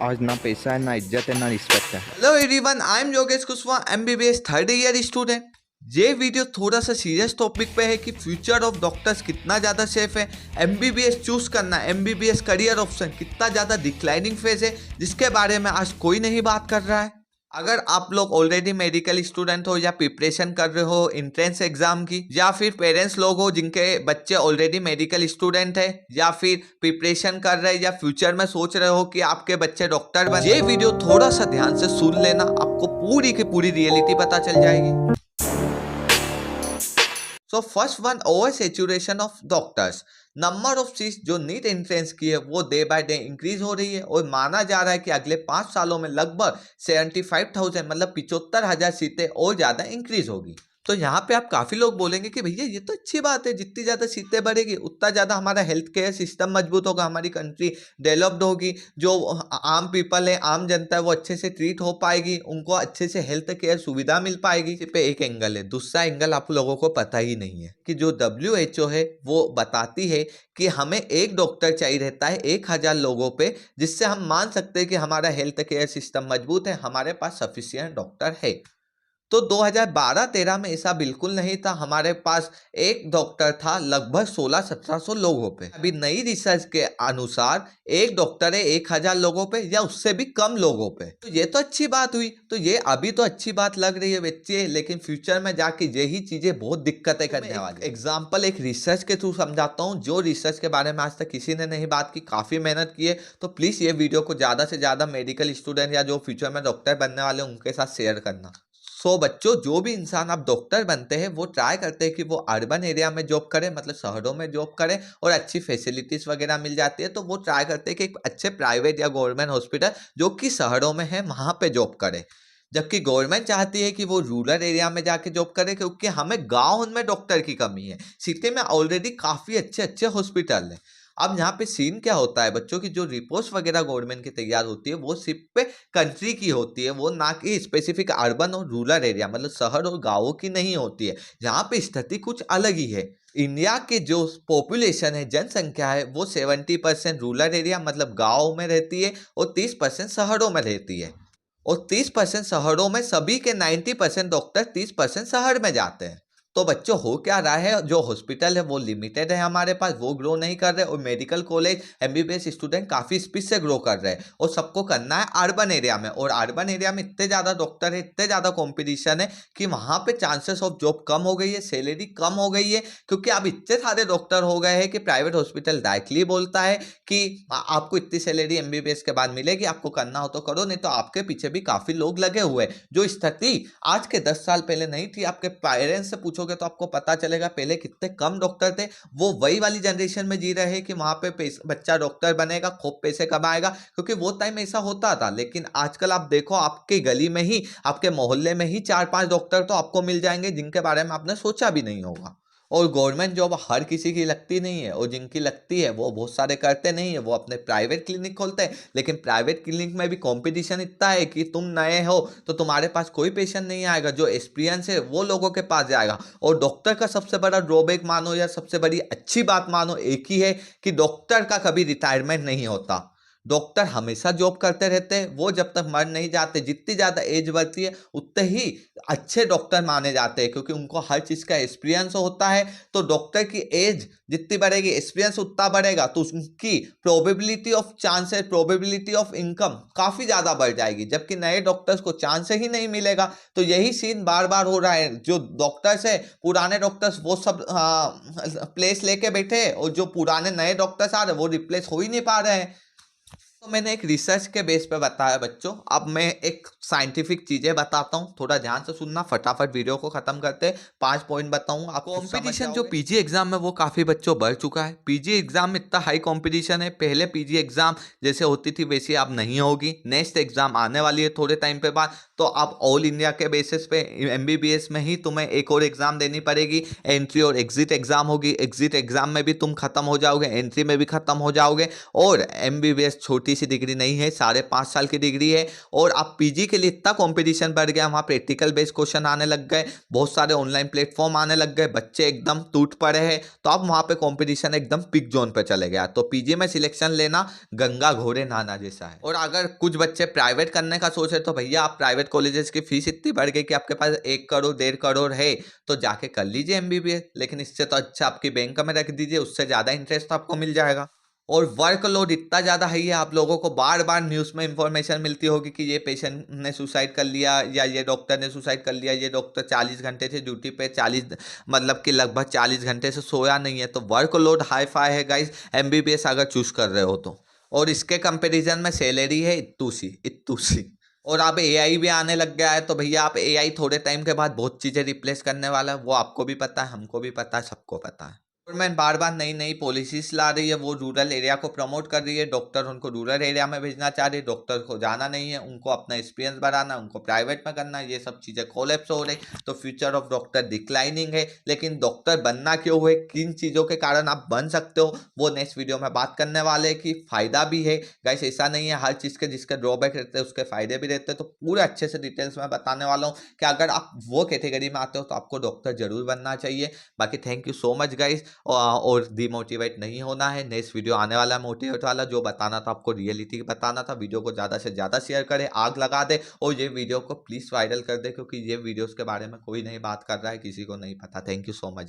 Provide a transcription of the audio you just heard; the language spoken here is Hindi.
आज ना पैसा है, ना इज्जत है, ना रिस्पेक्ट है। Hello everyone, I am Yogesh Kushwaha, MBBS third year student. ये वीडियो थोड़ा सा सीरियस टॉपिक पे है कि फ्यूचर ऑफ डॉक्टर्स कितना ज़्यादा सेफ है। एमबीबीएस चूज करना, एमबीबीएस करियर ऑप्शन कितना ज़्यादा डिक्लाइनिंग फेज है, जिसके बारे में आज कोई नहीं बात कर रहा है। अगर आप लोग ऑलरेडी मेडिकल स्टूडेंट हो या प्रिपरेशन कर रहे हो एंट्रेंस एग्जाम की, या फिर पेरेंट्स लोग हो जिनके बच्चे ऑलरेडी मेडिकल स्टूडेंट है, या फिर प्रिपरेशन कर रहे हैं या फ्यूचर में सोच रहे हो कि आपके बच्चे डॉक्टर बने, ये वीडियो थोड़ा सा ध्यान से सुन लेना, आपको पूरी की पूरी रियलिटी पता चल जाएगी। So first one, over saturation of doctors. Number of seats जो नीट एंट्रेंस की है वो डे बाय डे इंक्रीज हो रही है और माना जा रहा है कि अगले 5 सालों में लगभग 75,000 मतलब 75,000 सीटें और ज्यादा इंक्रीज होगी। तो यहाँ पे आप काफी लोग बोलेंगे कि भैया ये तो अच्छी बात है, जितनी ज्यादा सीटें बढ़ेगी उतना ज्यादा हमारा हेल्थ केयर सिस्टम मजबूत होगा, हमारी कंट्री डेवलप्ड होगी, जो आम पीपल है, आम जनता है, वो अच्छे से ट्रीट हो पाएगी, उनको अच्छे से हेल्थ केयर सुविधा मिल पाएगी। इस पे एक एंगल है। दूसरा एंगल आप लोगों को पता ही नहीं है कि जो WHO है वो बताती है कि हमें एक डॉक्टर चाहिए रहता है 1,000 लोगों पे, जिससे हम मान सकते हैं कि हमारा हेल्थ केयर सिस्टम मजबूत है, हमारे पास सफिशिएंट डॉक्टर है। तो 2012-13 में ऐसा बिल्कुल नहीं था, हमारे पास एक डॉक्टर था लगभग 1600-1700 लोगों पे। अभी नई रिसर्च के अनुसार एक डॉक्टर है 1,000 लोगों पे या उससे भी कम लोगों पे। तो ये तो अच्छी बात हुई, तो ये अभी तो अच्छी बात लग रही है बच्चे, लेकिन फ्यूचर में जाके यही चीजें बहुत दिक्कतें करने वाली। एग्जाम्पल एक रिसर्च के थ्रू समझाता हूँ, जो रिसर्च के बारे में आज तक किसी ने नहीं बात की, काफी मेहनत की है। तो प्लीज ये वीडियो को ज्यादा से ज्यादा मेडिकल स्टूडेंट या जो फ्यूचर में डॉक्टर बनने वाले उनके साथ शेयर करना। बच्चों, जो भी इंसान आप डॉक्टर बनते हैं वो ट्राई करते हैं कि वो अर्बन एरिया में जॉब करे, मतलब शहरों में जॉब करे और अच्छी फैसिलिटीज वगैरह मिल जाती है, तो वो ट्राई करते हैं कि एक अच्छे प्राइवेट या गवर्नमेंट हॉस्पिटल जो कि शहरों में है वहां पे जॉब करे। जबकि गवर्नमेंट चाहती है कि वो रूरल एरिया में जाके जॉब करे, क्योंकि हमें गाँव में डॉक्टर की कमी है, सिटी में ऑलरेडी काफी अच्छे अच्छे हॉस्पिटल है। अब यहाँ पे सीन क्या होता है बच्चों की, जो रिपोर्ट्स वगैरह गवर्नमेंट की तैयार होती है वो सिर्फ पे कंट्री की होती है, वो ना कि स्पेसिफिक अर्बन और रूरल एरिया मतलब शहर और गांवों की नहीं होती है। यहाँ पे स्थिति कुछ अलग ही है। इंडिया के जो पॉपुलेशन है, जनसंख्या है, वो 70% रूरल एरिया मतलब गाँव में रहती है और 30% शहरों में रहती है। और 30% शहरों में सभी के 90% डॉक्टर 30% शहर में जाते हैं। तो बच्चों, हो क्या रहा है, जो हॉस्पिटल है वो लिमिटेड है हमारे पास, वो ग्रो नहीं कर रहे, और मेडिकल कॉलेज एमबीबीएस स्टूडेंट काफी स्पीड से ग्रो कर रहे हैं और सबको करना है अर्बन एरिया में। और अर्बन एरिया में इतने ज्यादा डॉक्टर है, इतने ज्यादा कंपटीशन है कि वहां पे चांसेस ऑफ जॉब कम हो गई है, सैलरी कम हो गई है, क्योंकि अब इतने सारे डॉक्टर हो गए हैं कि प्राइवेट हॉस्पिटल डायरेक्टली बोलता है कि आपको इतनी सैलरी एमबीबीएस के बाद मिलेगी, आपको करना हो तो करो, नहीं तो आपके पीछे भी काफी लोग लगे हुए हैं। जो स्थिति आज के 10 साल पहले नहीं थी, आपके पेरेंट्स से पूछोगे तो आपको पता चलेगा पहले कितने कम डॉक्टर थे। वो वही वाली जनरेशन में जी रहे हैं कि वहां पे बच्चा डॉक्टर बनेगा, खूब पैसे कमाएगा, क्योंकि वो टाइम ऐसा होता था। लेकिन आजकल आप देखो, आपके गली में ही, आपके मोहल्ले में ही 4-5 डॉक्टर तो आपको मिल जाएंगे जिनके बारे में आपने सोचा भी नहीं होगा। और गवर्नमेंट जॉब हर किसी की लगती नहीं है, और जिनकी लगती है वो बहुत सारे करते नहीं है, वो अपने प्राइवेट क्लिनिक खोलते हैं। लेकिन प्राइवेट क्लिनिक में भी कंपटीशन इतना है कि तुम नए हो तो तुम्हारे पास कोई पेशेंट नहीं आएगा, जो एक्सपीरियंस है वो लोगों के पास जाएगा। और डॉक्टर का सबसे बड़ा ड्रॉबैक मानो या सबसे बड़ी अच्छी बात मानो एक ही है कि डॉक्टर का कभी रिटायरमेंट नहीं होता। डॉक्टर हमेशा जॉब करते रहते हैं, वो जब तक मर नहीं जाते। जितनी ज्यादा एज बढ़ती है उतने ही अच्छे डॉक्टर माने जाते हैं, क्योंकि उनको हर चीज का एक्सपीरियंस होता है। तो डॉक्टर की एज जितनी बढ़ेगी, एक्सपीरियंस उतना बढ़ेगा, तो उनकी probability of chances, probability of income काफी ज्यादा बढ़ जाएगी। जबकि नए डॉक्टर्स को चांस ही नहीं मिलेगा। तो यही सीन बार बार हो रहा है। जो डॉक्टर्स है, पुराने डॉक्टर्स, वो सब प्लेस लेके बैठे, और जो पुराने नए डॉक्टर्स आ रहे वो रिप्लेस हो ही नहीं पा रहे हैं। तो मैंने एक रिसर्च के बेस पे बताया बच्चों। अब मैं एक साइंटिफिक चीजें बताता हूँ, थोड़ा ध्यान से सुनना, फटाफट वीडियो को खत्म करते। 5 पॉइंट बताऊंगा आपको। कंपटीशन जो पीजी एग्जाम में वो काफी बच्चों बढ़ चुका है। पीजी एग्जाम में इतना हाई कंपटीशन है, पहले पीजी एग्जाम जैसे होती थी वैसी अब नहीं होगी। नेक्स्ट एग्जाम आने वाली है थोड़े टाइम पे बाद, तो अब ऑल इंडिया के बेसिस पे एमबीबीएस में ही तुम्हें एक और एग्जाम देनी पड़ेगी। एंट्री और एग्जिट एग्जाम होगी। एग्जिट एग्जाम में भी तुम खत्म हो जाओगे, एंट्री में भी खत्म हो जाओगे। और एमबीबीएस छोटी सी डिग्री नहीं है, 5.5 साल की डिग्री है। और अब पीजी के लिए इतना कंपटीशन बढ़ गया, वहाँ प्रैक्टिकल बेस्ड क्वेश्चन आने लग गए, बहुत सारे ऑनलाइन प्लेटफॉर्म आने लग गए, बच्चे एकदम टूट पड़े हैं। तो अब वहाँ पे कंपटीशन एकदम पिक जोन पे चले गया। तो पीजी में सिलेक्शन लेना गंगा घोड़े नहाना जैसा है। और अगर कुछ बच्चे प्राइवेट करने का सोचे तो भैया आप प्राइवेट कॉलेजेस की फीस इतनी बढ़ गई कि आपके पास 1 करोड़ 1.5 करोड़ है तो जाके कर लीजिए एमबीबीएस। लेकिन इससे तो अच्छा आपकी बैंक में रख दीजिए, उससे ज्यादा इंटरेस्ट आपको मिल जाएगा। और वर्कलोड इतना ज़्यादा है, आप लोगों को बार बार न्यूज़ में इंफॉर्मेशन मिलती होगी कि ये पेशेंट ने सुसाइड कर लिया या ये डॉक्टर ने सुसाइड कर लिया, ये डॉक्टर 40 घंटे से ड्यूटी पे 40 मतलब कि लगभग 40 घंटे से सोया नहीं है। तो वर्कलोड हाई फाई है गाइस एमबीबीएस अगर चूज कर रहे हो तो। और इसके कंपैरिजन में सैलरी है इत्तू सी इत्तू सी। और अब एआई भी आने लग गया है तो भैया आप एआई थोड़े टाइम के बाद बहुत चीज़ें रिप्लेस करने वाला है, वो आपको भी पता है, हमको भी पता है, सबको पता है। गवर्नमेंट बार बार नई नई पॉलिसीज ला रही है, वो रूरल एरिया को प्रमोट कर रही है। डॉक्टर उनको रूरल एरिया में भेजना चाह रही है, डॉक्टर को जाना नहीं है, उनको अपना एक्सपीरियंस बढ़ाना, उनको प्राइवेट में करना है। ये सब चीज़ें कोलैप्स हो रही, तो फ्यूचर ऑफ डॉक्टर डिक्लाइनिंग है। लेकिन डॉक्टर बनना क्यों है, किन चीज़ों के कारण आप बन सकते हो, वो नेक्स्ट वीडियो में बात करने वाले हैं कि फ़ायदा भी है गाइस, ऐसा नहीं है हर चीज़ के जिसके ड्रॉबैक रहते हैं उसके फ़ायदे भी रहते हैं। तो पूरे अच्छे से डिटेल्स में बताने वाला हूँ कि अगर आप वो कैटेगरी में आते हो तो आपको डॉक्टर जरूर बनना चाहिए। बाकी thank you so much guys. और डिमोटिवेट नहीं होना है, नेक्स्ट वीडियो आने वाला है मोटिवेट वाला, जो बताना था आपको रियलिटी बताना था। वीडियो को ज़्यादा से ज़्यादा शेयर करें, आग लगा दे और ये वीडियो को प्लीज़ वायरल कर दे, क्योंकि ये वीडियोस के बारे में कोई नहीं बात कर रहा है, किसी को नहीं पता। Thank you so much.